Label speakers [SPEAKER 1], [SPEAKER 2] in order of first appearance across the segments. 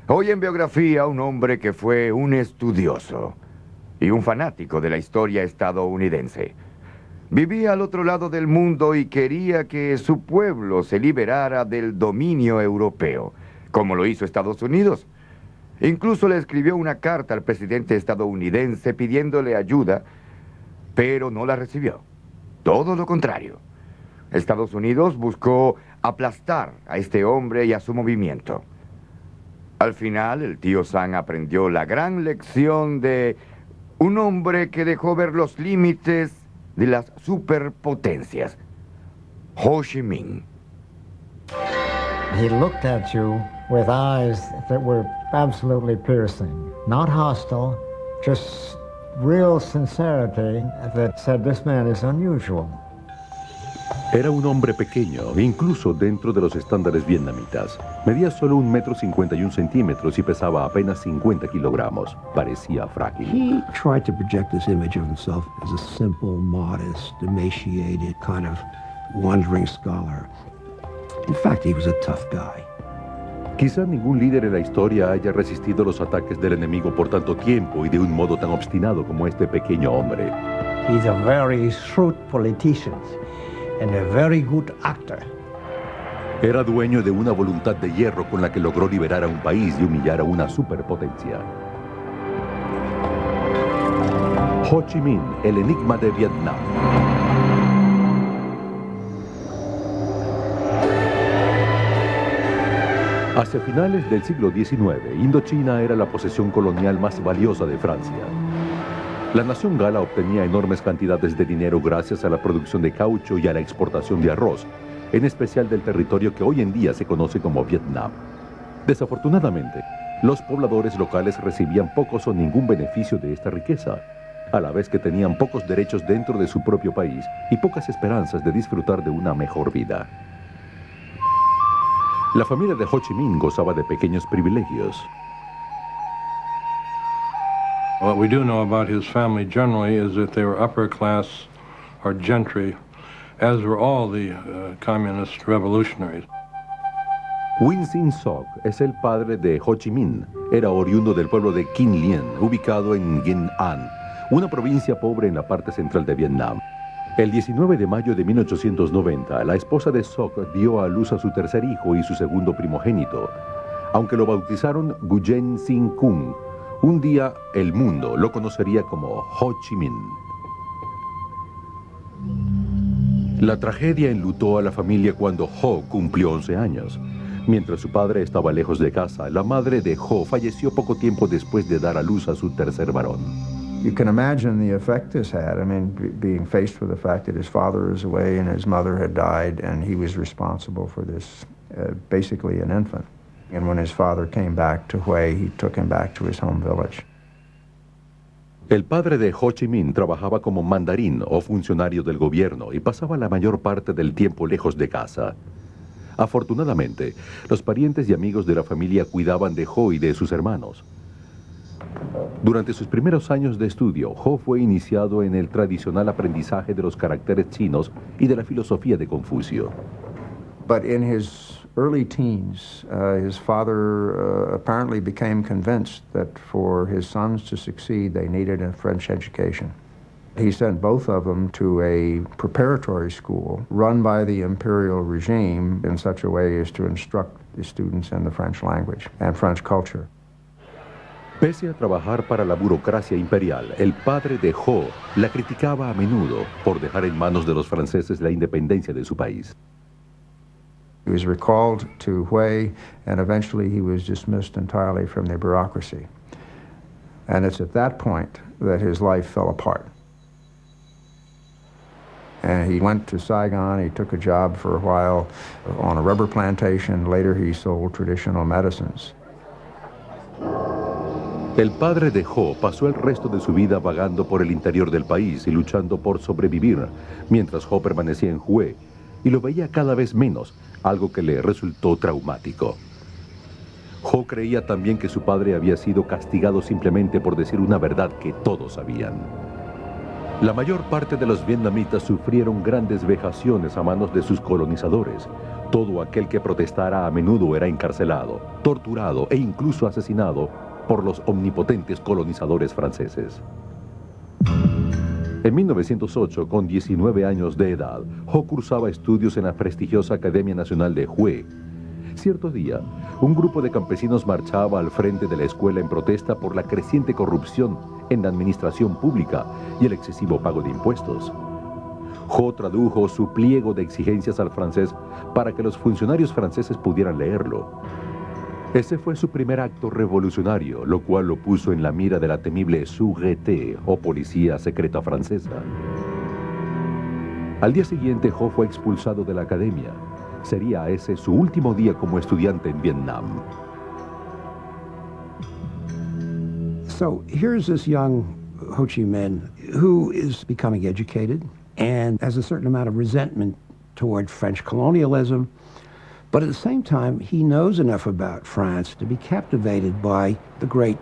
[SPEAKER 1] Hoy en biografía, un hombre que fue un estudioso y un fanático de la historia estadounidense. Vivía al otro lado del mundo y quería que su pueblo se liberara del dominio europeo, como lo hizo Estados Unidos. Incluso le escribió una carta al presidente estadounidense pidiéndole ayuda, pero no la recibió. Todo lo contrario. Estados Unidos buscó aplastar a este hombre y a su movimiento. Al final, el tío Sam aprendió la gran lección de un hombre que dejó ver los límites de las superpotencias. Ho Chi Minh.
[SPEAKER 2] He looked at you with eyes that were absolutely piercing, not hostile, just real sincerity that said this man is unusual.
[SPEAKER 3] Era un hombre pequeño, incluso dentro de los estándares vietnamitas. Medía solo 1,51 metros y pesaba apenas 50 kilogramos. Parecía frágil.
[SPEAKER 4] He tried to project this image of himself as a simple, modest, emaciated, kind of wandering scholar. In fact, he was a tough guy.
[SPEAKER 3] Quizá ningún líder en la historia haya resistido los ataques del enemigo por tanto tiempo y de un modo tan obstinado como este pequeño hombre.
[SPEAKER 2] He's a very shrewd politician and a very good actor.
[SPEAKER 3] Era dueño de una voluntad de hierro con la que logró liberar a un país y humillar a una superpotencia. Ho Chi Minh, el enigma de Vietnam. Hacia finales del siglo XIX, Indochina era la posesión colonial más valiosa de Francia. La nación gala obtenía enormes cantidades de dinero gracias a la producción de caucho y a la exportación de arroz, en especial del territorio que hoy en día se conoce como Vietnam. Desafortunadamente, los pobladores locales recibían pocos o ningún beneficio de esta riqueza, a la vez que tenían pocos derechos dentro de su propio país y pocas esperanzas de disfrutar de una mejor vida. La familia de Ho Chi Minh gozaba de pequeños privilegios.
[SPEAKER 5] What we do know about his family generally is that they were upper class or gentry, as were all the communist revolutionaries.
[SPEAKER 3] Win Sin Soc es el padre de Ho Chi Minh. Era oriundo del pueblo de Kinh Lien, ubicado en Nghệ An, una provincia pobre en la parte central de Vietnam. El 19 de mayo de 1890, la esposa de Soc dio a luz a su tercer hijo y su segundo primogénito, aunque lo bautizaron Nguyen Sinh Cung. Un día el mundo lo conocería como Ho Chi Minh. La tragedia enlutó a la familia cuando Ho cumplió 11 años. Mientras su padre estaba lejos de casa, la madre de Ho falleció poco tiempo después de dar a luz a su tercer varón.
[SPEAKER 6] You can imagine the effect this had. I mean, being faced with the fact that his father is away and his mother had died and he was responsible for this, basically an infant. And when his father came back to Hue, he took him back to his home village.
[SPEAKER 3] El padre de Ho Chi Minh trabajaba como mandarín o funcionario del gobierno y pasaba la mayor parte del tiempo lejos de casa. Afortunadamente, los parientes y amigos de la familia cuidaban de Ho y de sus hermanos. Durante sus primeros años de estudio, Ho fue iniciado en el tradicional aprendizaje de los caracteres chinos y de la filosofía de Confucio.
[SPEAKER 6] But in his early teens, his father apparently became convinced that for his sons to succeed, they needed a French education. He sent both of them to a preparatory school run by the imperial regime in such a way as to instruct the students in the French language and French culture.
[SPEAKER 3] Pese a trabajar para la burocracia imperial, el padre de Ho la criticaba a menudo por dejar en manos de los franceses la independencia de su país.
[SPEAKER 6] He was recalled to Hue, and eventually he was dismissed entirely from the bureaucracy. And it's at that point that his life fell apart. And he went to Saigon, he took a job for a while on a rubber plantation. Later he sold traditional medicines.
[SPEAKER 3] El padre de Ho pasó el resto de su vida vagando por el interior del país y luchando por sobrevivir, mientras Ho permanecía en Hue, y lo veía cada vez menos, algo que le resultó traumático. Ho creía también que su padre había sido castigado simplemente por decir una verdad que todos sabían. La mayor parte de los vietnamitas sufrieron grandes vejaciones a manos de sus colonizadores. Todo aquel que protestara a menudo era encarcelado, torturado e incluso asesinado por los omnipotentes colonizadores franceses. En 1908, con 19 años de edad, Ho cursaba estudios en la prestigiosa Academia Nacional de Hue. Cierto día, un grupo de campesinos marchaba al frente de la escuela en protesta por la creciente corrupción en la administración pública y el excesivo pago de impuestos. Ho tradujo su pliego de exigencias al francés para que los funcionarios franceses pudieran leerlo. Ese fue su primer acto revolucionario, lo cual lo puso en la mira de la temible Sûreté, o policía secreta francesa. Al día siguiente, Ho fue expulsado de la academia. Sería ese su último día como estudiante en Vietnam.
[SPEAKER 4] So here's this young Ho Chi Minh who is becoming educated and has a certain amount of resentment toward French colonialism. But at the same time, he knows enough about France to be captivated by the great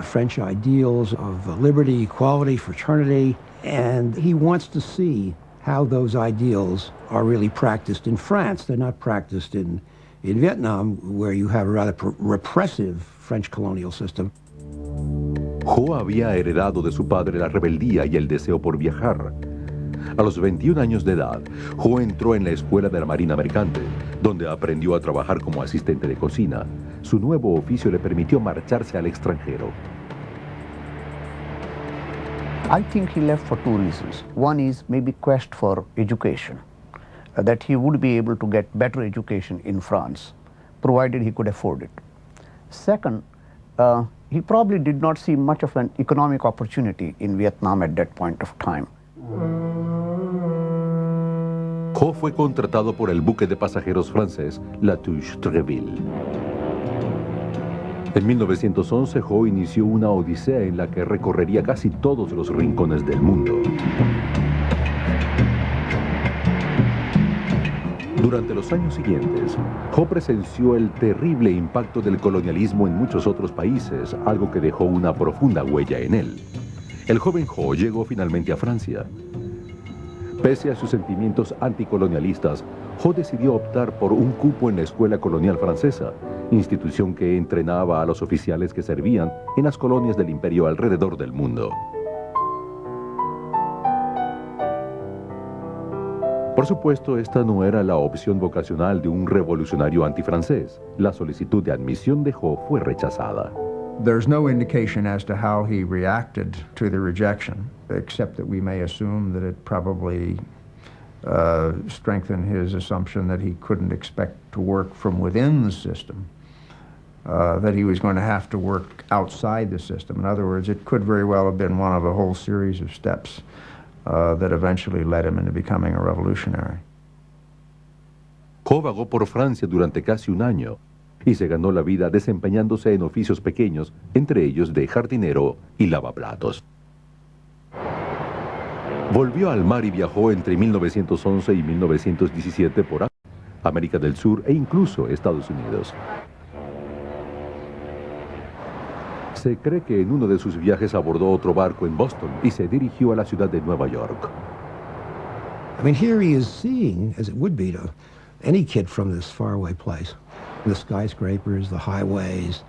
[SPEAKER 4] French ideals of liberty, equality, fraternity, and he wants to see how those ideals are really practiced in France. They're not practiced in Vietnam, where you have a rather repressive French colonial system.
[SPEAKER 3] Ho había heredado de su padre la rebeldía y el deseo por viajar. A los 21 años de edad, Ho entró en la escuela de la Marina Mercante, donde aprendió a trabajar como asistente de cocina. Su nuevo oficio le permitió marcharse al extranjero.
[SPEAKER 7] I think he left for two reasons. One is maybe quest for education, that he would be able to get better education in France, provided he could afford it. Second, he probably did not see much of an economic opportunity in Vietnam at that point of time.
[SPEAKER 3] Ho fue contratado por el buque de pasajeros francés La Touche-Treville. En 1911, Ho inició una odisea en la que recorrería casi todos los rincones del mundo. Durante los años siguientes, Ho presenció el terrible impacto del colonialismo en muchos otros países, algo que dejó una profunda huella en él. El joven Ho llegó finalmente a Francia. Pese a sus sentimientos anticolonialistas, Ho decidió optar por un cupo en la Escuela Colonial Francesa, institución que entrenaba a los oficiales que servían en las colonias del imperio alrededor del mundo. Por supuesto, esta no era la opción vocacional de un revolucionario antifrancés. La solicitud de admisión de Ho fue rechazada.
[SPEAKER 6] There's no indication as to how he reacted to the rejection, except that we may assume that it probably strengthened his assumption that he couldn't expect to work from within the system, that he was going to have to work outside the system. In other words, it could very well have been one of a whole series of steps that eventually led him into becoming a revolutionary.
[SPEAKER 3] Ho vagó por Francia durante casi un año y se ganó la vida desempeñándose en oficios pequeños, entre ellos de jardinero y lavaplatos. Volvió al mar y viajó entre 1911 y 1917 por América del Sur e incluso Estados Unidos. Se cree que en uno de sus viajes abordó otro barco en Boston y se dirigió a la ciudad de Nueva York.
[SPEAKER 4] I mean, here he is seeing, as it would be to any kid from this faraway place, the skyscrapers, the highways,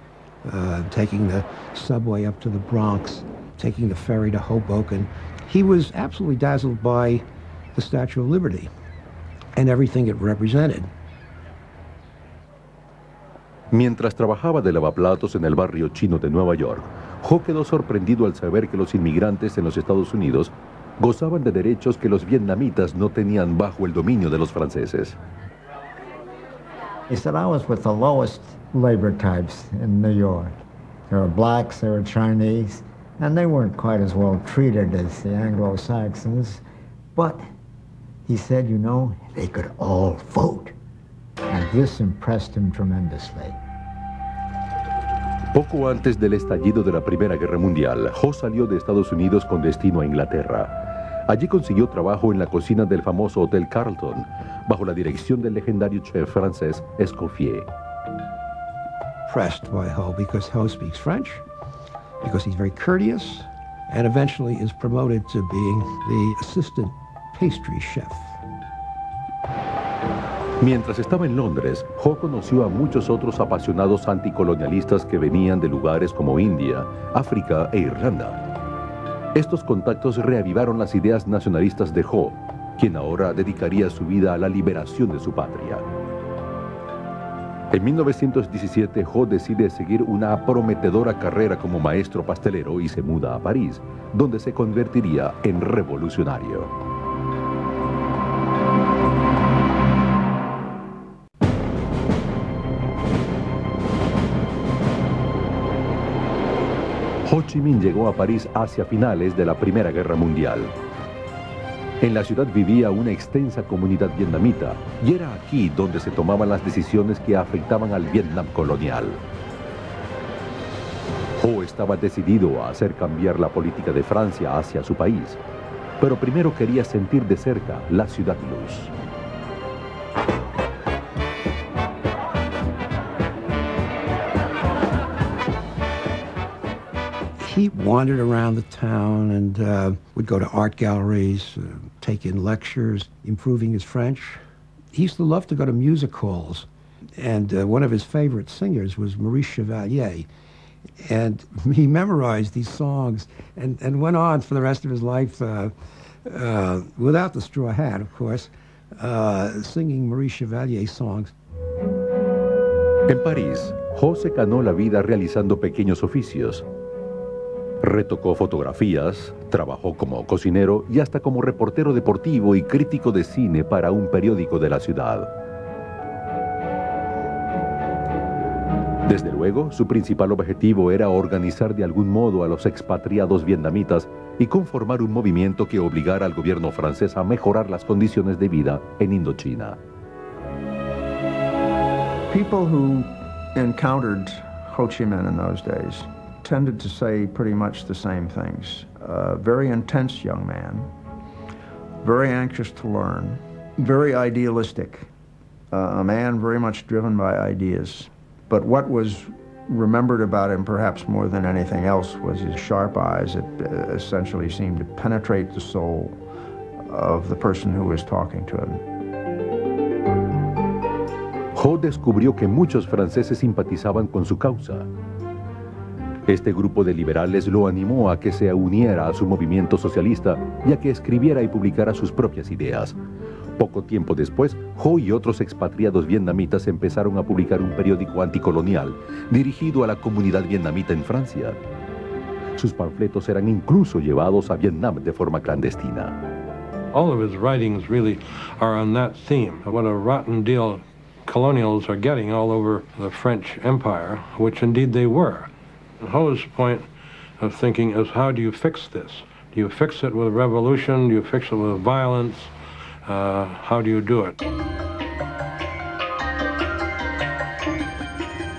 [SPEAKER 4] taking the subway up to the Bronx, taking the ferry to Hoboken. He was absolutely dazzled by the Statue of Liberty and everything it represented.
[SPEAKER 3] Mientras trabajaba de lavaplatos en el barrio chino de Nueva York, Ho quedó sorprendido al saber que los inmigrantes en los Estados Unidos gozaban de derechos que los vietnamitas no tenían bajo el dominio de los franceses.
[SPEAKER 2] He said, I was with the lowest labor types in New York. There were blacks, there were Chinese, and they weren't quite as well treated as the Anglo-Saxons. But he said, you know, they could all vote. And this impressed him tremendously.
[SPEAKER 3] Poco antes del estallido de la Primera Guerra Mundial, Ho salió de Estados Unidos con destino a Inglaterra. Allí consiguió trabajo en la cocina del famoso Hotel Carlton, bajo la dirección del legendario chef francés Escoffier.
[SPEAKER 4] Impressed by Ho because Ho speaks French, because he's very courteous, and eventually is promoted to being the assistant pastry chef.
[SPEAKER 3] Mientras estaba en Londres, Ho conoció a muchos otros apasionados anticolonialistas que venían de lugares como India, África e Irlanda. Estos contactos reavivaron las ideas nacionalistas de Ho, quien ahora dedicaría su vida a la liberación de su patria. En 1917, Ho decide seguir una prometedora carrera como maestro pastelero y se muda a París, donde se convertiría en revolucionario. Ho Chi Minh llegó a París hacia finales de la Primera Guerra Mundial. En la ciudad vivía una extensa comunidad vietnamita y era aquí donde se tomaban las decisiones que afectaban al Vietnam colonial. Ho estaba decidido a hacer cambiar la política de Francia hacia su país, pero primero quería sentir de cerca la Ciudad Luz.
[SPEAKER 4] He wandered around the town and would go to art galleries, take in lectures, improving his French. He used to love to go to music halls, and one of his favorite singers was Maurice Chevalier. And he memorized these songs and went on for the rest of his life, without the straw hat, of course, singing Maurice Chevalier songs.
[SPEAKER 3] En París, Ho se ganó la vida realizando pequeños oficios. Retocó fotografías, trabajó como cocinero y hasta como reportero deportivo y crítico de cine para un periódico de la ciudad. Desde luego, su principal objetivo era organizar de algún modo a los expatriados vietnamitas y conformar un movimiento que obligara al gobierno francés a mejorar las condiciones de vida en Indochina.
[SPEAKER 6] People who encountered Ho Chi Minh in those days tended to say pretty much the same things. Very intense young man, very anxious to learn, very idealistic, a man very much driven by ideas. But what was remembered about him perhaps more than anything else was his sharp eyes that essentially seemed to penetrate the soul of the person who was talking to him.
[SPEAKER 3] Ho descubrió que muchos franceses simpatizaban con su causa. Este grupo de liberales lo animó a que se uniera a su movimiento socialista y a que escribiera y publicara sus propias ideas. Poco tiempo después, Ho y otros expatriados vietnamitas empezaron a publicar un periódico anticolonial dirigido a la comunidad vietnamita en Francia. Sus panfletos eran incluso llevados a Vietnam de forma clandestina.
[SPEAKER 5] All of his writings really are on that theme. What a rotten deal colonials are getting all over the French Empire, which indeed they were. Ho's point of thinking is, how do you fix this? Do you fix it with revolution? Do you fix it with violence? How do you do it?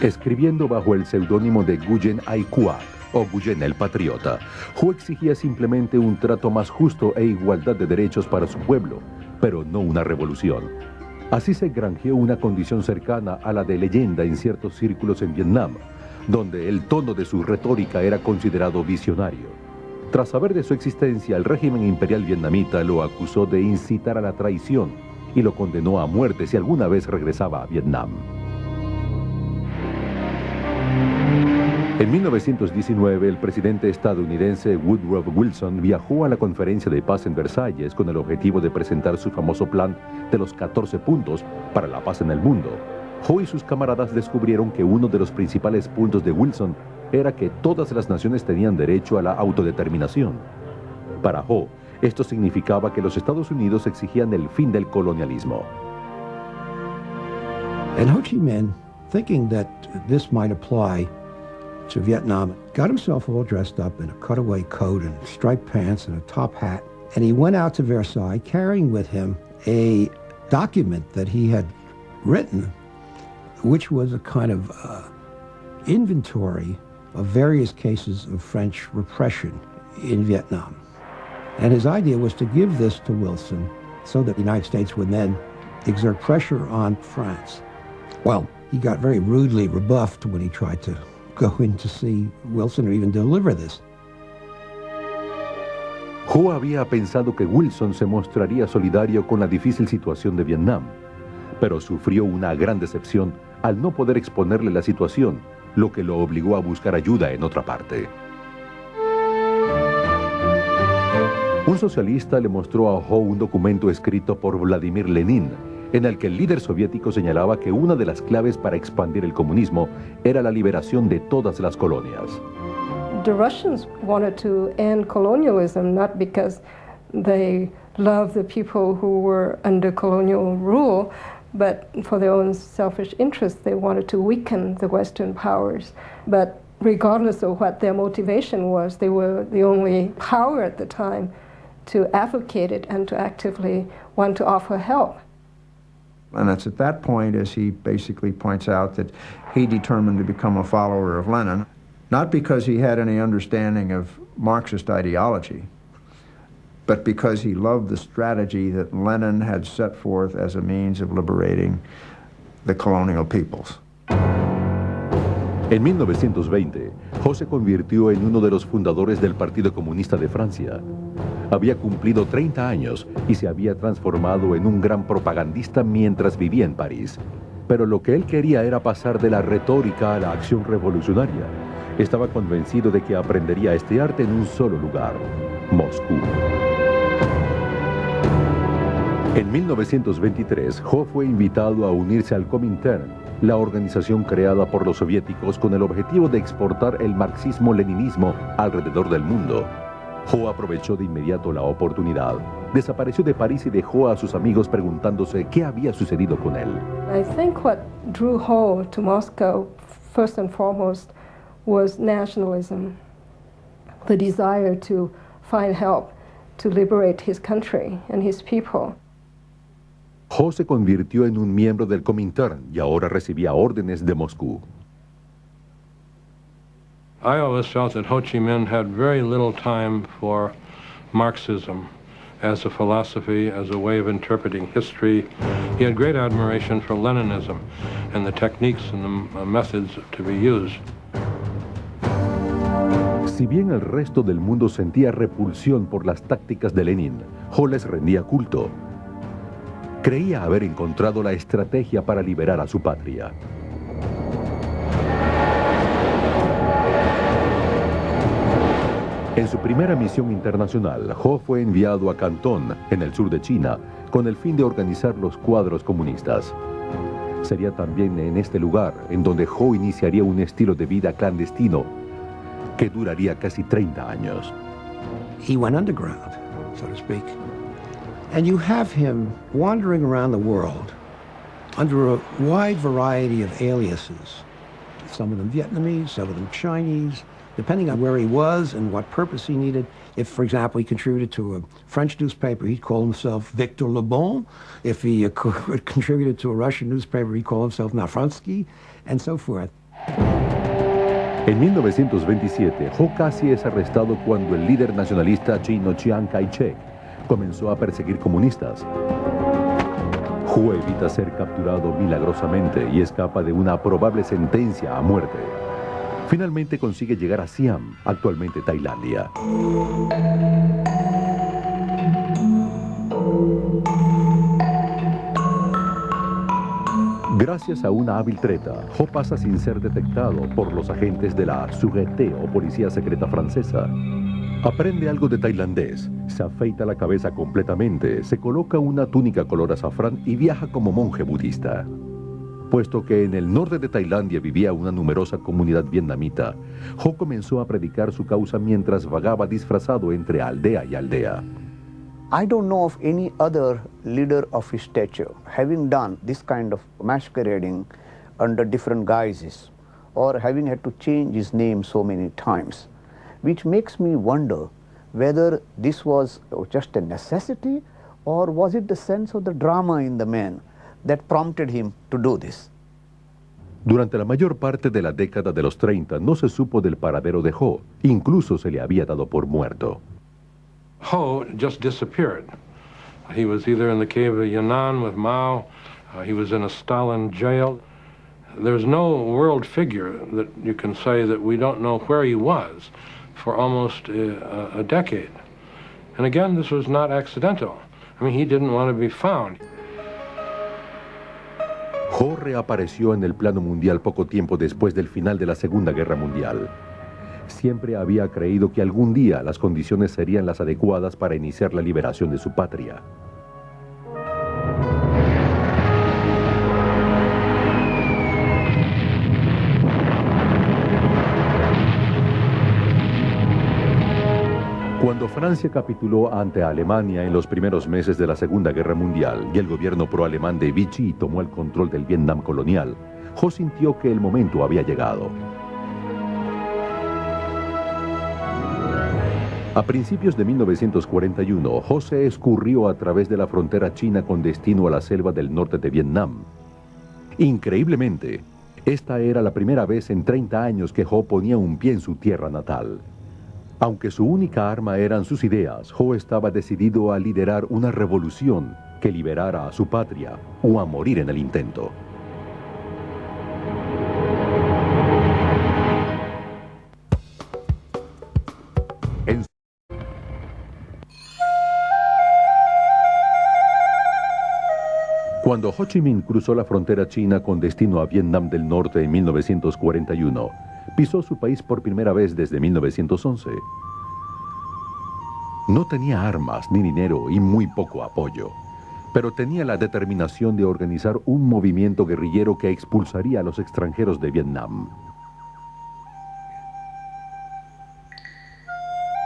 [SPEAKER 3] Escribiendo bajo el seudónimo de Nguyen Ai Quoc, o Nguyen el Patriota, Ho exigía simplemente un trato más justo e igualdad de derechos para su pueblo, pero no una revolución. Así se granjeó una condición cercana a la de leyenda en ciertos círculos en Vietnam, donde el tono de su retórica era considerado visionario. Tras saber de su existencia, el régimen imperial vietnamita lo acusó de incitar a la traición y lo condenó a muerte si alguna vez regresaba a Vietnam. En 1919, el presidente estadounidense Woodrow Wilson viajó a la conferencia de paz en Versalles con el objetivo de presentar su famoso plan de los 14 puntos para la paz en el mundo. Ho y sus camaradas descubrieron que uno de los principales puntos de Wilson era que todas las naciones tenían derecho a la autodeterminación. Para Ho, esto significaba que los Estados Unidos exigían el fin del colonialismo.
[SPEAKER 4] And Ho Chi Minh, thinking that this might apply to Vietnam, got himself all dressed up in a cutaway coat and striped pants and a top hat, and he went out to Versailles carrying with him a document that he had written, which was a kind of inventory of various cases of French repression in Vietnam. And his idea was to give this to Wilson so that the United States would then exert pressure on France. Well, he got very rudely rebuffed when he tried to go in to see Wilson or even deliver this.
[SPEAKER 3] Ho había pensado que Wilson se mostraría solidario con la difícil situación de Vietnam, pero sufrió una gran decepción al no poder exponerle la situación, lo que lo obligó a buscar ayuda en otra parte. Un socialista le mostró a Ho un documento escrito por Vladimir Lenin, en el que el líder soviético señalaba que una de las claves para expandir el comunismo era la liberación de todas las colonias.
[SPEAKER 8] The Russians wanted to end colonialism not because they loved the people who were under colonial rule, but for their own selfish interests. They wanted to weaken the Western powers. But regardless of what their motivation was, they were the only power at the time to advocate it and to actively want to offer help.
[SPEAKER 6] And it's at that point, as he basically points out, that he determined to become a follower of Lenin, not because he had any understanding of Marxist ideology, but because he loved the strategy that Lenin had set forth as a means of liberating the colonial peoples.
[SPEAKER 3] En 1920, Ho se convirtió en uno de los fundadores del Partido Comunista de Francia. Había cumplido 30 años y se había transformado en un gran propagandista mientras vivía en París. Pero lo que él quería era pasar de la retórica a la acción revolucionaria. Estaba convencido de que aprendería este arte en un solo lugar, Moscú. En 1923, Ho fue invitado a unirse al Comintern, la organización creada por los soviéticos con el objetivo de exportar el marxismo-leninismo alrededor del mundo. Ho aprovechó de inmediato la oportunidad. Desapareció de París y dejó a sus amigos preguntándose qué había sucedido con él.
[SPEAKER 8] I think what drew Ho to Moscow, first and foremost, was nationalism, the desire to find help to liberate his country and his people.
[SPEAKER 3] Ho se convirtió en un miembro del Comintern y ahora recibía órdenes de Moscú.
[SPEAKER 5] I always felt that Ho Chi Minh had very little time for Marxism as a philosophy, as a way of interpreting history. He had great admiration for Leninism and the techniques and the methods to be used.
[SPEAKER 3] Si bien el resto del mundo sentía repulsión por las tácticas de Lenin, Ho les rendía culto. Creía haber encontrado la estrategia para liberar a su patria. En su primera misión internacional, Ho fue enviado a Cantón, en el sur de China, con el fin de organizar los cuadros comunistas. Sería también en este lugar en donde Ho iniciaría un estilo de vida clandestino que duraría casi 30 años.
[SPEAKER 4] He went underground, so to speak. And you have him wandering around the world under a wide variety of aliases. Some of them Vietnamese, some of them Chinese, depending on where he was and what purpose he needed. If, for example, he contributed to a French newspaper, he'd call himself Victor Le Bon. If he contributed to a Russian newspaper, he'd call himself Nafransky, and so forth.
[SPEAKER 3] En 1927, Ho casi es arrestado cuando el líder nacionalista chino Chiang Kai-shek comenzó a perseguir comunistas. Ho evita ser capturado milagrosamente y escapa de una probable sentencia a muerte. Finalmente consigue llegar a Siam, actualmente Tailandia. Gracias a una hábil treta, Ho pasa sin ser detectado por los agentes de la Sûreté o Policía Secreta Francesa. Aprende algo de tailandés, se afeita la cabeza completamente, se coloca una túnica color azafrán y viaja como monje budista. Puesto que en el norte de Tailandia vivía una numerosa comunidad vietnamita, Ho comenzó a predicar su causa mientras vagaba disfrazado entre aldea y aldea.
[SPEAKER 7] I don't know of any other leader of his stature having done this kind of masquerading under different guises or having had to change his name so many times, which makes me wonder whether this was just a necessity or was it the sense of the drama in the man that prompted him to do this.
[SPEAKER 3] Durante la mayor parte de la década de los 30 no se supo del paradero de Ho, incluso se le había dado por muerto.
[SPEAKER 5] Ho just disappeared. He was either in the cave of Yan'an with Mao, he was in a Stalin jail. There's no world figure that you can say that we don't know where he was for almost a decade. And again, this was not accidental. I mean, he didn't want to be found.
[SPEAKER 3] Ho reapareció en el plano mundial poco tiempo después del final de la Segunda Guerra Mundial. Siempre había creído que algún día las condiciones serían las adecuadas para iniciar la liberación de su patria. Cuando Francia capituló ante Alemania en los primeros meses de la Segunda Guerra Mundial y el gobierno pro-alemán de Vichy tomó el control del Vietnam colonial, Ho sintió que el momento había llegado. A principios de 1941, Ho se escurrió a través de la frontera china con destino a la selva del norte de Vietnam. Increíblemente, esta era la primera vez en 30 años que Ho ponía un pie en su tierra natal. Aunque su única arma eran sus ideas, Ho estaba decidido a liderar una revolución que liberara a su patria o a morir en el intento. Cuando Ho Chi Minh cruzó la frontera china con destino a Vietnam del Norte en 1941, pisó su país por primera vez desde 1911. No tenía armas ni dinero y muy poco apoyo, pero tenía la determinación de organizar un movimiento guerrillero que expulsaría a los extranjeros de Vietnam.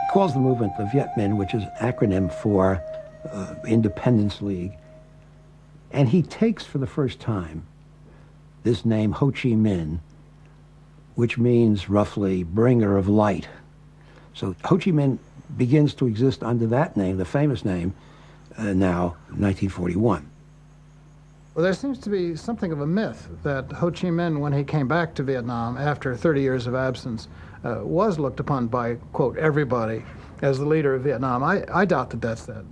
[SPEAKER 4] He calls the movement the Viet Minh, which is an acronym for Independence League. And he takes for the first time this name Ho Chi Minh, which means roughly bringer of light. So Ho Chi Minh begins to exist under that name, the famous name, now, 1941.
[SPEAKER 9] Well, there seems to be something of a myth that Ho Chi Minh, when he came back to Vietnam after 30 years of absence, was looked upon by, quote, everybody as the leader of Vietnam. I doubt that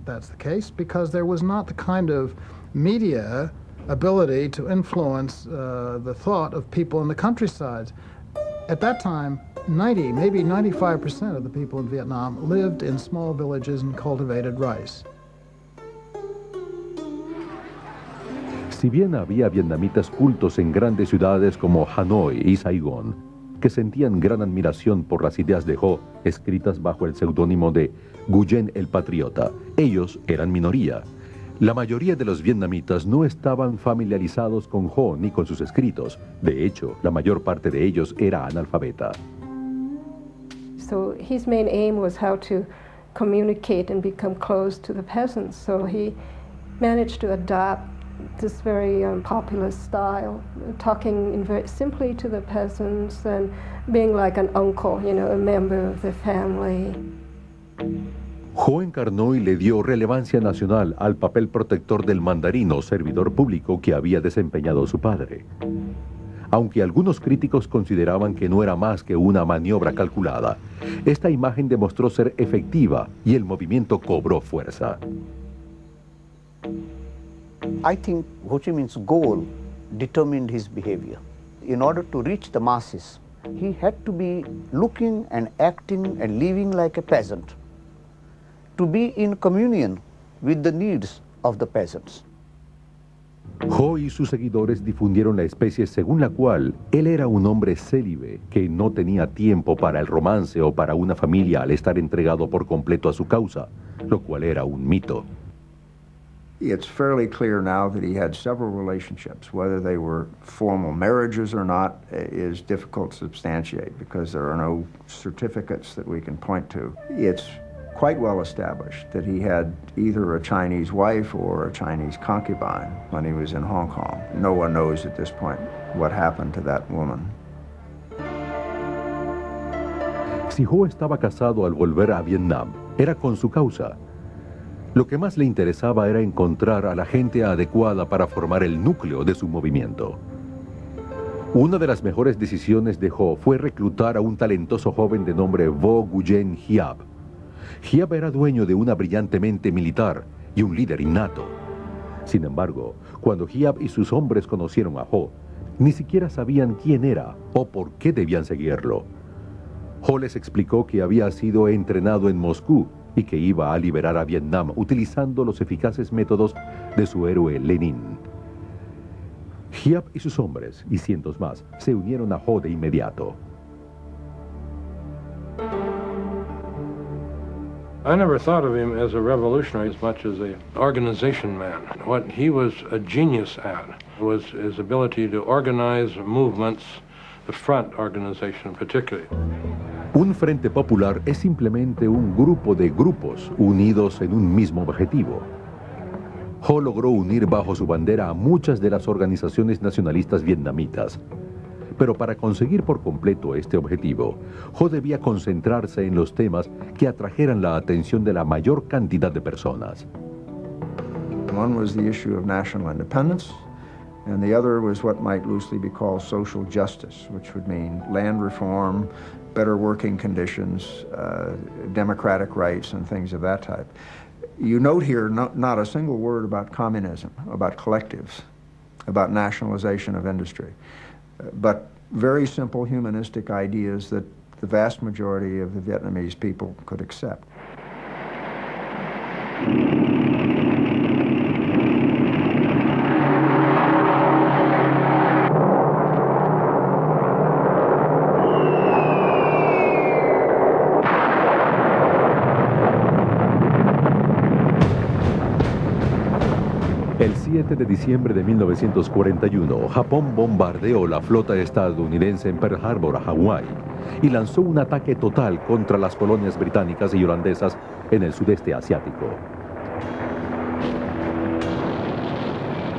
[SPEAKER 9] that's the case, because there was not the kind of media ability to influence the thought of people in the countryside. At that time, 90, maybe 95% of the people in Vietnam lived in small villages and cultivated rice.
[SPEAKER 3] Si bien había vietnamitas cultos en grandes ciudades como Hanoi y Saigón, que sentían gran admiración por las ideas de Ho, escritas bajo el seudónimo de Nguyen el Patriota, ellos eran minoría. La mayoría de los vietnamitas no estaban familiarizados con Ho ni con sus escritos. De hecho, la mayor parte de ellos era analfabeta.
[SPEAKER 8] So his main aim was how to communicate and become close to the peasants. So he managed to adopt this very popular style, talking very simply to the peasants and being like an uncle, you know, a member of the family.
[SPEAKER 3] Ho encarnó y le dio relevancia nacional al papel protector del mandarino, servidor público que había desempeñado su padre. Aunque algunos críticos consideraban que no era más que una maniobra calculada, esta imagen demostró ser efectiva y el movimiento cobró fuerza.
[SPEAKER 7] I think Ho Chi Minh's goal determined his behavior. In order to reach the masses, he had to be looking and acting and living like a peasant, to be in communion with the needs of the peasants.
[SPEAKER 3] Ho y sus seguidores difundieron la especie según la cual él era un hombre célibe que no tenía tiempo para el romance o para una familia al estar entregado por completo a su causa, lo cual era un mito.
[SPEAKER 6] It's fairly clear now that he had several relationships. Whether they were formal marriages or not is difficult to substantiate because there are no certificates that we can point to. It's quite well established that he had either a Chinese wife or a Chinese concubine when he was in Hong Kong. No one knows at this point what happened to that woman.
[SPEAKER 3] Si Ho estaba casado al volver a Vietnam, era con su causa. Lo que más le interesaba era encontrar a la gente adecuada para formar el núcleo de su movimiento. Una de las mejores decisiones de Ho fue reclutar a un talentoso joven de nombre Vo Nguyen Hiap. Hiap era dueño de una brillante mente militar y un líder innato. Sin embargo, cuando Hiap y sus hombres conocieron a Ho, ni siquiera sabían quién era o por qué debían seguirlo. Ho les explicó que había sido entrenado en Moscú y que iba a liberar a Vietnam utilizando los eficaces métodos de su héroe Lenin. Giap y sus hombres, y cientos más, se unieron a Ho de inmediato.
[SPEAKER 5] I never thought of him as a revolutionary as much as an organization man. What he was a genius at was his ability to organize movements, the front organization particularly.
[SPEAKER 3] Un frente popular es simplemente un grupo de grupos unidos en un mismo objetivo. Ho logró unir bajo su bandera a muchas de las organizaciones nacionalistas vietnamitas. Pero para conseguir por completo este objetivo, Ho debía concentrarse en los temas que atrajeran la atención de la mayor cantidad de personas.
[SPEAKER 6] One was the issue of national independence, and the other was what might loosely be called social justice, which would mean land reform, better working conditions, democratic rights, and things of that type. You note here not a single word about communism, about collectives, about nationalization of industry, but very simple humanistic ideas that the vast majority of the Vietnamese people could accept.
[SPEAKER 3] El 7 de diciembre de 1941, Japón bombardeó la flota estadounidense en Pearl Harbor, Hawái, y lanzó un ataque total contra las colonias británicas y holandesas en el sudeste asiático.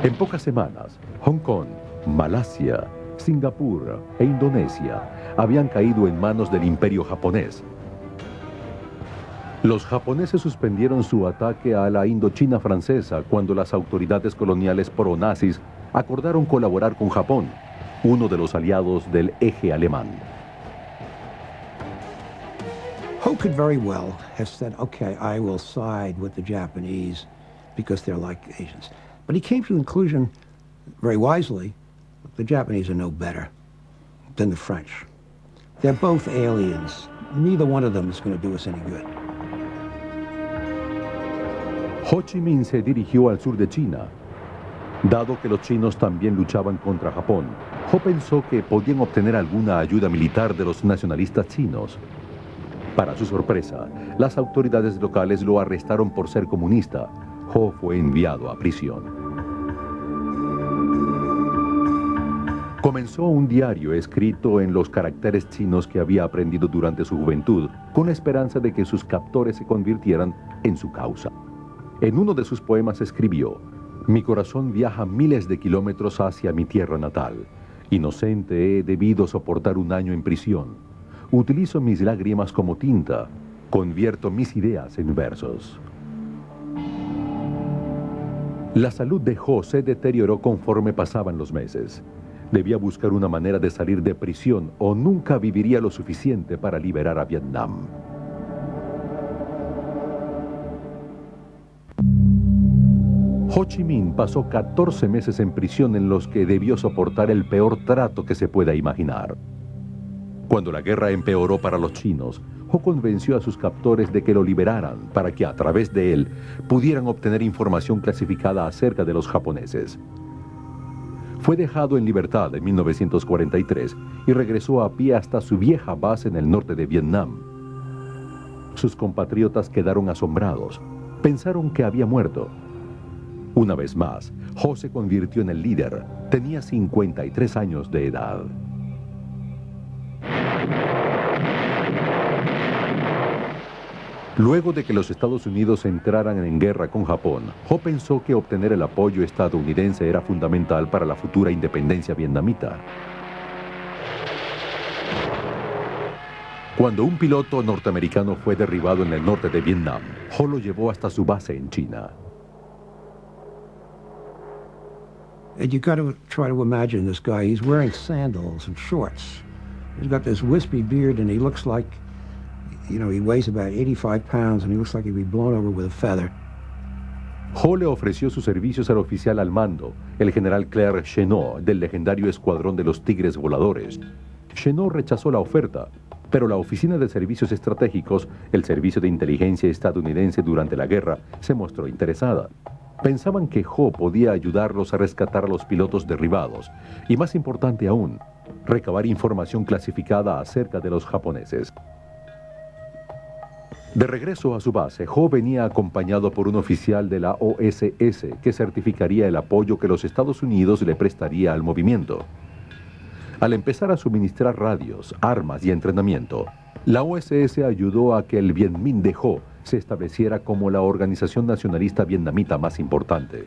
[SPEAKER 3] En pocas semanas, Hong Kong, Malasia, Singapur e Indonesia habían caído en manos del imperio japonés. Los japoneses suspendieron su ataque a la Indochina francesa cuando las autoridades coloniales pro-nazis acordaron colaborar con Japón, uno de los aliados del eje alemán.
[SPEAKER 4] Ho could very well have said, okay, I will side with the Japanese because they're like Asians. But he came to the conclusion, very wisely, the Japanese are no better than the French. They're both aliens. Neither one of them is going to do us any good.
[SPEAKER 3] Ho Chi Minh se dirigió al sur de China. Dado que los chinos también luchaban contra Japón, Ho pensó que podían obtener alguna ayuda militar de los nacionalistas chinos. Para su sorpresa, las autoridades locales lo arrestaron por ser comunista. Ho fue enviado a prisión. Comenzó un diario escrito en los caracteres chinos que había aprendido durante su juventud, con la esperanza de que sus captores se convirtieran en su causa. En uno de sus poemas escribió: mi corazón viaja miles de kilómetros hacia mi tierra natal. Inocente he debido soportar un año en prisión. Utilizo mis lágrimas como tinta. Convierto mis ideas en versos. La salud de Ho se deterioró conforme pasaban los meses. Debía buscar una manera de salir de prisión o nunca viviría lo suficiente para liberar a Vietnam. Ho Chi Minh pasó 14 meses en prisión en los que debió soportar el peor trato que se pueda imaginar. Cuando la guerra empeoró para los chinos, Ho convenció a sus captores de que lo liberaran para que a través de él pudieran obtener información clasificada acerca de los japoneses. Fue dejado en libertad en 1943 y regresó a pie hasta su vieja base en el norte de Vietnam. Sus compatriotas quedaron asombrados. Pensaron que había muerto. Una vez más, Ho se convirtió en el líder. Tenía 53 años de edad. Luego de que los Estados Unidos entraran en guerra con Japón, Ho pensó que obtener el apoyo estadounidense era fundamental para la futura independencia vietnamita. Cuando un piloto norteamericano fue derribado en el norte de Vietnam, Ho lo llevó hasta su base en China.
[SPEAKER 4] And you got to try to imagine this guy. He's wearing sandals and shorts. He's got this wispy beard, and he looks like, you know, he weighs about 85 pounds, and he looks like he'd be blown over with a feather.
[SPEAKER 3] Ho le ofreció sus servicios al oficial al mando, el general Claire Chennault, del legendario escuadrón de los Tigres Voladores. Chennault rechazó la oferta, Pero la Oficina de Servicios Estratégicos, el servicio de inteligencia estadounidense durante la guerra, se mostró interesada. Pensaban que Ho podía ayudarlos a rescatar a los pilotos derribados y, más importante aún, recabar información clasificada acerca de los japoneses. De regreso a su base, Ho venía acompañado por un oficial de la OSS que certificaría el apoyo que los Estados Unidos le prestaría al movimiento. Al empezar a suministrar radios, armas y entrenamiento, la OSS ayudó a que el Viet Minh de Ho se estableciera como la organización nacionalista vietnamita más importante.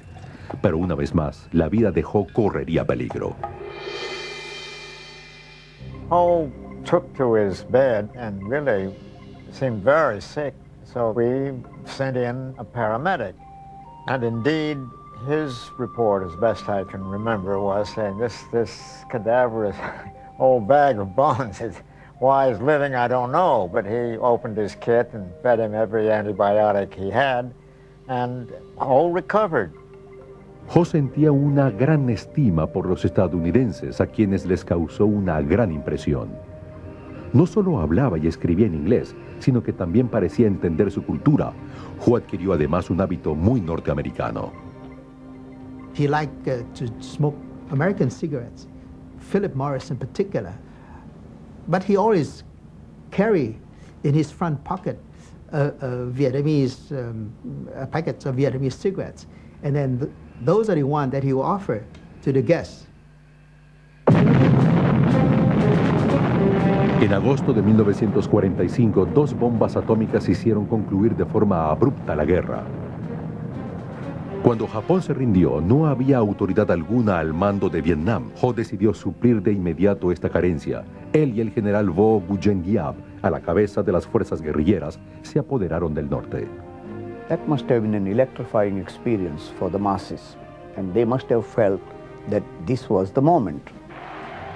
[SPEAKER 3] Pero una vez más, la vida de Ho correría peligro.
[SPEAKER 2] Ho took to his bed and really seemed very sick, so we sent in a paramedic. And indeed, his report, as best I can remember, was saying this cadaverous old bag of bones is why he's living, I don't know. But he opened his kit and fed him every antibiotic he had, and Ho recovered.
[SPEAKER 3] Ho sentía una gran estima por los estadounidenses, a quienes les causó una gran impresión. No solo hablaba y escribía en inglés, sino que también parecía entender su cultura. Ho adquirió además un hábito muy norteamericano.
[SPEAKER 10] He liked to smoke American cigarettes, Philip Morris in particular. But he always carried in his front pocket Vietnamese packets of Vietnamese cigarettes. And then those are the ones that he will offer to the guests.
[SPEAKER 3] En agosto de 1945, 2 bombas atómicas hicieron concluir de forma abrupta la guerra. Cuando Japón se rindió, no había autoridad alguna al mando de Vietnam. Ho decidió suplir de inmediato esta carencia. Él y el general Vo Nguyen Giap, a la cabeza de las fuerzas guerrilleras, se apoderaron del norte.
[SPEAKER 7] That must have been an electrifying experience for the masses, and they must have felt that this was the moment.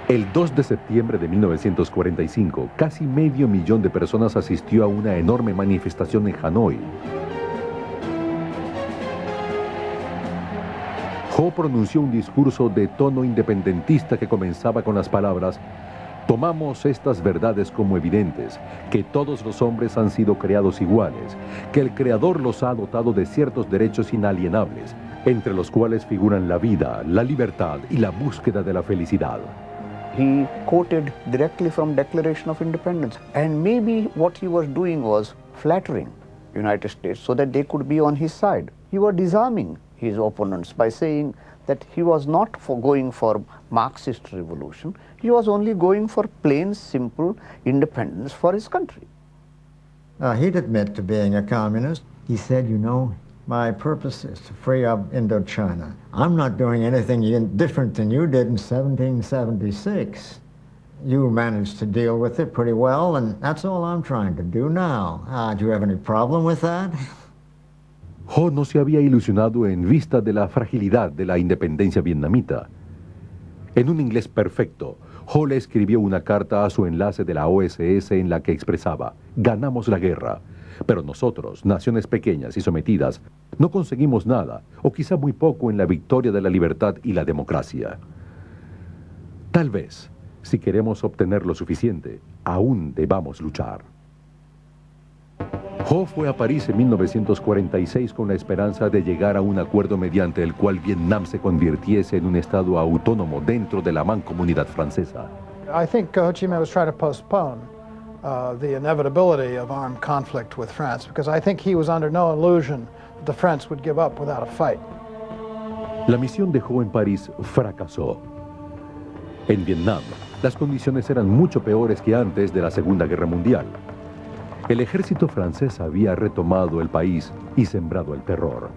[SPEAKER 3] El 2 de septiembre de 1945, casi medio millón de personas asistió a una enorme manifestación en Hanoi. Ho pronunció un discurso de tono independentista que comenzaba con las palabras: tomamos estas verdades como evidentes, que todos los hombres han sido creados iguales, que el Creador los ha dotado de ciertos derechos inalienables, entre los cuales figuran la vida, la libertad y la búsqueda de la felicidad.
[SPEAKER 7] He quoted directly from Declaration of Independence, and maybe what he was doing was flattering the United States so that they could be on his side. He was disarming his opponents by saying that he was not going for Marxist revolution, he was only going for plain, simple independence for his country.
[SPEAKER 2] He'd admit to being a communist. He said, you know, my purpose is to free up Indochina. I'm not doing anything different than you did in 1776. You managed to deal with it pretty well, and that's all I'm trying to do now. Do you have any problem with that?
[SPEAKER 3] Ho no se había ilusionado en vista de la fragilidad de la independencia vietnamita. En un inglés perfecto, Ho le escribió una carta a su enlace de la OSS en la que expresaba: ganamos la guerra, pero nosotros, naciones pequeñas y sometidas, no conseguimos nada, o quizá muy poco en la victoria de la libertad y la democracia. Tal vez, si queremos obtener lo suficiente, aún debamos luchar. Ho fue a París en 1946 con la esperanza de llegar a un acuerdo mediante el cual Vietnam se convirtiese en un estado autónomo dentro de la mancomunidad francesa.
[SPEAKER 9] I think Ho Chi Minh was trying to postpone the inevitability of armed conflict with France, because I think he was under no illusion that the French would give up without a fight.
[SPEAKER 3] La misión de Ho en París fracasó. En Vietnam, las condiciones eran mucho peores que antes de la Segunda Guerra Mundial. El ejército francés había retomado el país y sembrado el terror.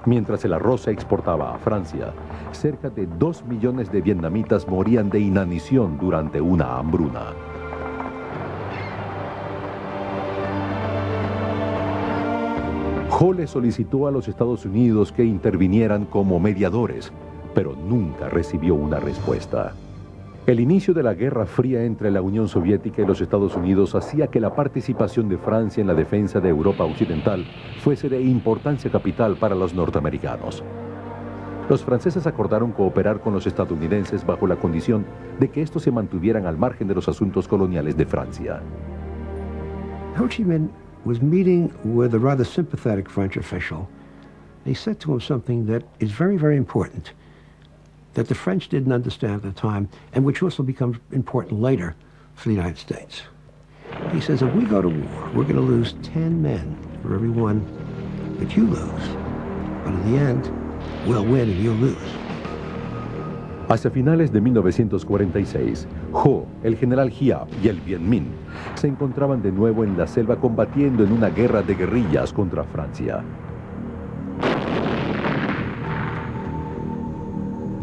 [SPEAKER 3] Mientras el arroz se exportaba a Francia, cerca de 2 millones de vietnamitas morían de inanición durante una hambruna. Ho le solicitó a los Estados Unidos que intervinieran como mediadores, pero nunca recibió una respuesta. El inicio de la Guerra Fría entre la Unión Soviética y los Estados Unidos hacía que la participación de Francia en la defensa de Europa Occidental fuese de importancia capital para los norteamericanos. los franceses acordaron cooperar con los estadounidenses bajo la condición de que estos se mantuvieran al margen de los asuntos coloniales de Francia.
[SPEAKER 4] Ho Chi Minh was meeting with a rather sympathetic French official. He said to him something that is very, very important, that the French didn't understand at the time, and which also becomes important later for the United States. He says, if we go to war, we're going to lose 10 men for every one that you lose. But in the end, we'll win and you'll lose.
[SPEAKER 3] Hacia finales de 1946, Ho, el general Giap y el Viet Minh se encontraban de nuevo en la selva combatiendo en una guerra de guerrillas contra Francia.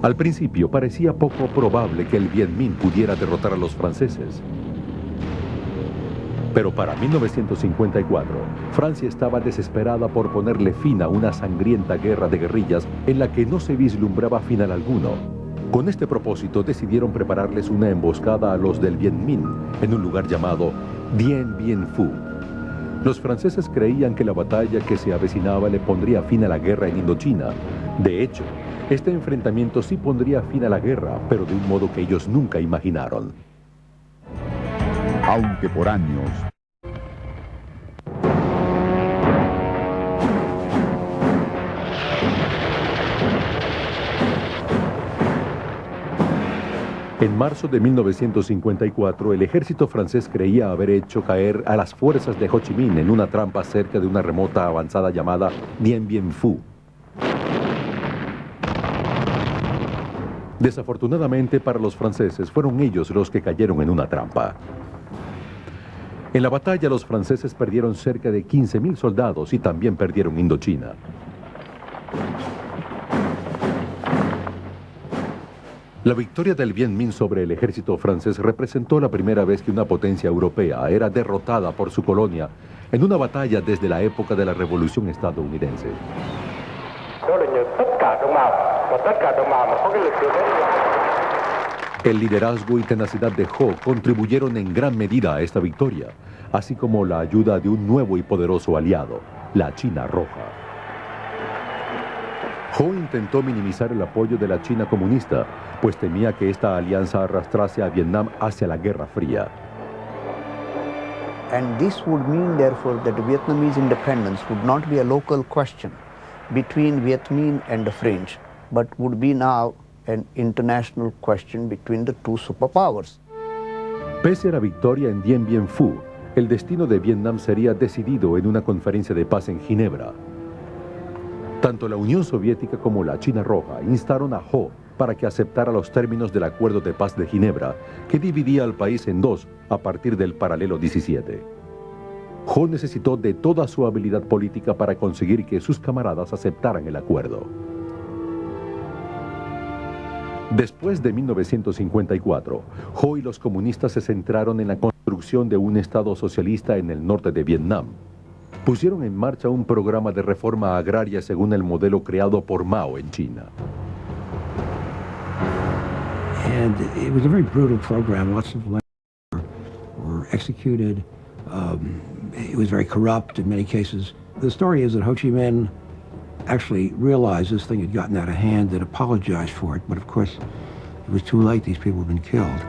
[SPEAKER 3] Al principio parecía poco probable que el Viet Minh pudiera derrotar a los franceses. Pero para 1954, Francia estaba desesperada por ponerle fin a una sangrienta guerra de guerrillas en la que no se vislumbraba final alguno. Con este propósito decidieron prepararles una emboscada a los del Viet Minh en un lugar llamado Dien Bien Phu. Los franceses creían que la batalla que se avecinaba le pondría fin a la guerra en Indochina. De hecho, este enfrentamiento sí pondría fin a la guerra, pero de un modo que ellos nunca imaginaron.
[SPEAKER 11] Aunque por años
[SPEAKER 3] En marzo de 1954, el ejército francés creía haber hecho caer a las fuerzas de Ho Chi Minh en una trampa cerca de una remota avanzada llamada Dien Bien Phu. Desafortunadamente para los franceses, fueron ellos los que cayeron en una trampa. En la batalla, los franceses perdieron cerca de 15.000 soldados y también perdieron Indochina. La victoria del Viet Minh sobre el ejército francés representó la primera vez que una potencia europea era derrotada por su colonia en una batalla desde la época de la Revolución estadounidense. El liderazgo y tenacidad de Ho contribuyeron en gran medida a esta victoria, así como la ayuda de un nuevo y poderoso aliado, la China Roja. Ho intentó minimizar el apoyo de la China comunista, pues temía que esta alianza arrastrase a Vietnam hacia la Guerra Fría.
[SPEAKER 7] And this would mean, therefore, that Vietnamese independence would not be a local question between Viet Minh and the French, but would be now an international question between the two superpowers.
[SPEAKER 3] Pese a la victoria en Dien Bien Phu, el destino de Vietnam sería decidido en una conferencia de paz en Ginebra. Tanto la Unión Soviética como la China Roja instaron a Ho para que aceptara los términos del Acuerdo de Paz de Ginebra, que dividía al país en dos a partir del paralelo 17. Ho necesitó de toda su habilidad política para conseguir que sus camaradas aceptaran el acuerdo. Después de 1954, Ho y los comunistas se centraron en la construcción de un Estado socialista en el norte de Vietnam. Pusieron en marcha un programa de reforma agraria según el modelo creado por Mao en China.
[SPEAKER 4] And it was a very brutal program. Lots of labor were executed. It was very corrupt in many cases. The story is that Ho Chi Minh actually realized this thing had gotten out of hand and apologized for it. But of course, it was too late. These people had been killed.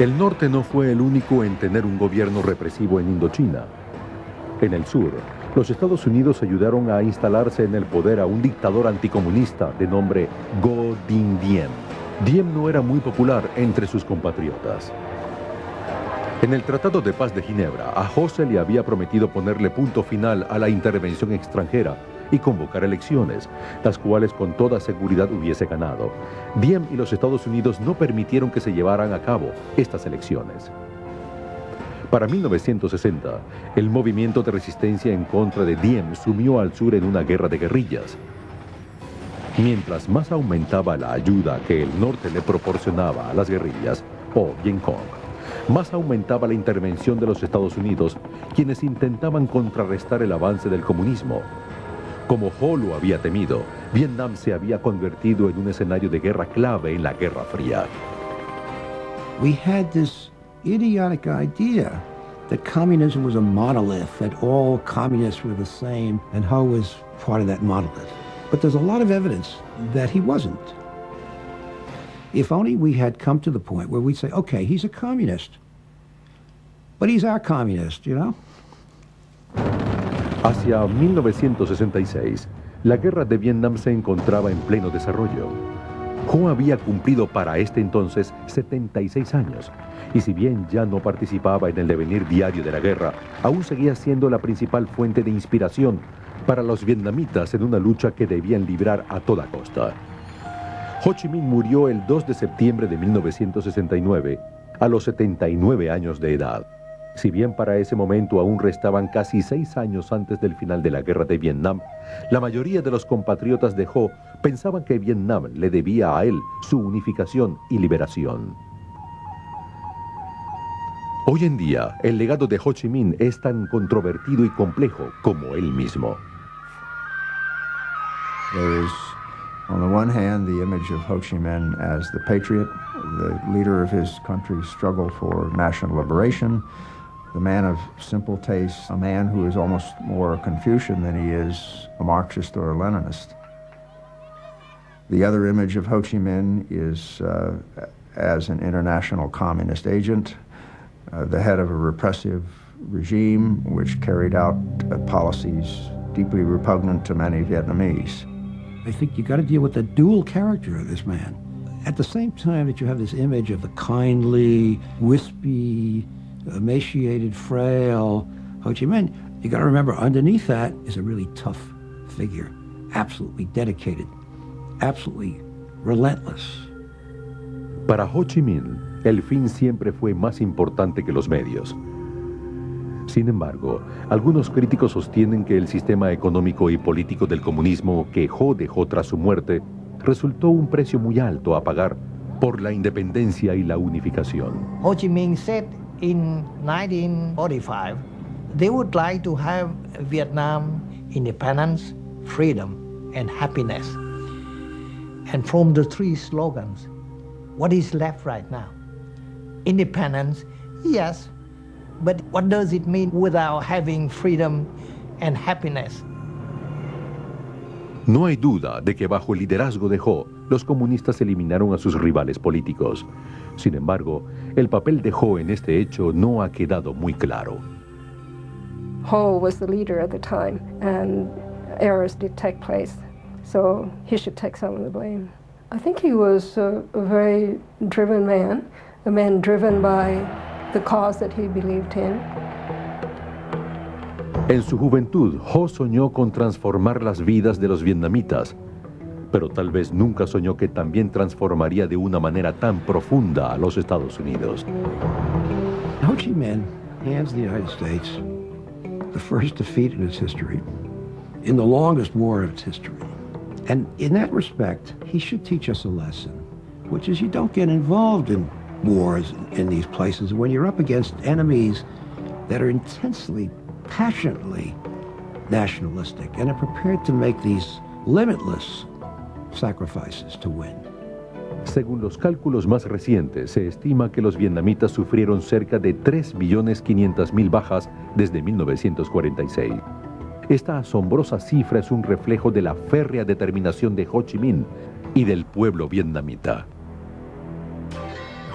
[SPEAKER 3] El norte no fue el único en tener un gobierno represivo en Indochina. En el sur, los Estados Unidos ayudaron a instalarse en el poder a un dictador anticomunista de nombre Ngo Dinh Diem. Diem no era muy popular entre sus compatriotas. En el Tratado de Paz de Ginebra, a Ho se le había prometido ponerle punto final a la intervención extranjera y convocar elecciones, las cuales con toda seguridad hubiese ganado. Diem y los Estados Unidos no permitieron que se llevaran a cabo estas elecciones. Para 1960, el movimiento de resistencia en contra de Diem sumió al sur en una guerra de guerrillas. Mientras más aumentaba la ayuda que el norte le proporcionaba a las guerrillas, o Vietcong, más aumentaba la intervención de los Estados Unidos, quienes intentaban contrarrestar el avance del comunismo. Como Ho lo había temido, Vietnam se había convertido en un escenario de guerra clave en la Guerra Fría.
[SPEAKER 4] We had this idiotic idea that communism was a monolith, that all communists were the same, and Ho was part of that monolith. But there's a lot of evidence that he wasn't. If only we had come to the point where we'd say, okay, he's a communist, but he's our communist, you know?
[SPEAKER 3] Hacia 1966, la guerra de Vietnam se encontraba en pleno desarrollo. Ho había cumplido para este entonces 76 años, y si bien ya no participaba en el devenir diario de la guerra, aún seguía siendo la principal fuente de inspiración para los vietnamitas en una lucha que debían librar a toda costa. Ho Chi Minh murió el 2 de septiembre de 1969, a los 79 años de edad. Si bien para ese momento aún restaban casi 6 años antes del final de la guerra de Vietnam, la mayoría de los compatriotas de Ho pensaban que Vietnam le debía a él su unificación y liberación. Hoy en día, el legado de Ho Chi Minh es tan controvertido y complejo como él mismo.
[SPEAKER 6] There is, on the one hand, the image of Ho Chi Minh as the patriot, the leader of his country's struggle for national liberation, the man of simple tastes, a man who is almost more a Confucian than he is a Marxist or a Leninist. The other image of Ho Chi Minh is as an international communist agent, the head of a repressive regime which carried out policies deeply repugnant to many Vietnamese.
[SPEAKER 4] I think you got to deal with the dual character of this man. At the same time that you have this image of the kindly, wispy, emaciated, frail Ho Chi Minh, you got to remember underneath that is a really tough figure, absolutely dedicated, absolutely relentless.
[SPEAKER 3] Para Ho Chi Minh, el fin siempre fue más importante que los medios. Sin embargo, algunos críticos sostienen que el sistema económico y político del comunismo que Ho dejó tras su muerte resultó un precio muy alto a pagar por la independencia y la unificación.
[SPEAKER 11] Ho Chi Minh said in 1945, they would like to have Vietnam independence, freedom, and happiness. And from the three slogans, what is left right now? Independence, yes, but what does it mean without having freedom and happiness?
[SPEAKER 3] No hay duda de que bajo el liderazgo de Ho, los comunistas eliminaron a sus rivales políticos. Sin embargo, el papel de Ho en este hecho no ha quedado muy claro.
[SPEAKER 8] Ho was the leader at the time, and errors did take place, so he should take some of the blame. I think he was a very driven man, a man driven by the cause that he believed in.
[SPEAKER 3] En su juventud, Ho soñó con transformar las vidas de los vietnamitas, pero tal vez nunca soñó que también transformaría de una manera tan profunda a los Estados Unidos.
[SPEAKER 4] Ho Chi Minh hands the United States the first defeat in its history, in the longest war of its history. And in that respect, he should teach us a lesson, which is you don't get involved in wars in these places when you're up against enemies that are intensely, passionately nationalistic and are prepared to make these limitless sacrifices to win.
[SPEAKER 3] Según los cálculos más recientes, se estima que los vietnamitas sufrieron cerca de 3.500.000 bajas desde 1946. Esta asombrosa cifra es un reflejo de la férrea determinación de Ho Chi Minh y del pueblo vietnamita.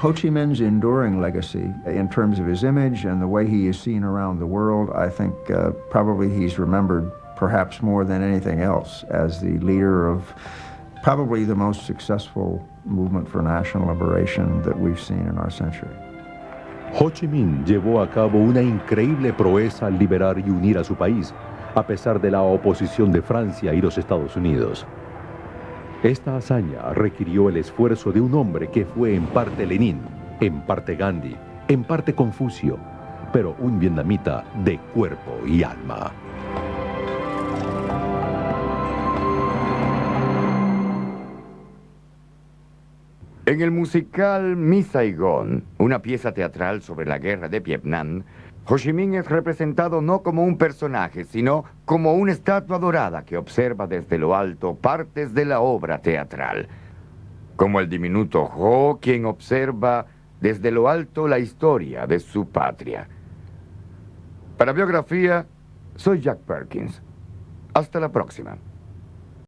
[SPEAKER 6] Ho Chi Minh's enduring legacy in terms of his image and the way he is seen around the world, I think probably he's remembered perhaps more than anything else as the leader of probably the most successful movement for national liberation that we've seen in our century.
[SPEAKER 3] Ho Chi Minh llevó a cabo una increíble proeza al liberar y unir a su país, a pesar de la oposición de Francia y los Estados Unidos. Esta hazaña requirió el esfuerzo de un hombre que fue en parte Lenin, en parte Gandhi, en parte Confucio, pero un vietnamita de cuerpo y alma.
[SPEAKER 1] En el musical Miss Saigon, una pieza teatral sobre la guerra de Vietnam, Ho Chi Minh es representado no como un personaje, sino como una estatua dorada que observa desde lo alto partes de la obra teatral. Como el diminuto Ho, quien observa desde lo alto la historia de su patria. Para Biografía, soy Jack Perkins. Hasta la próxima.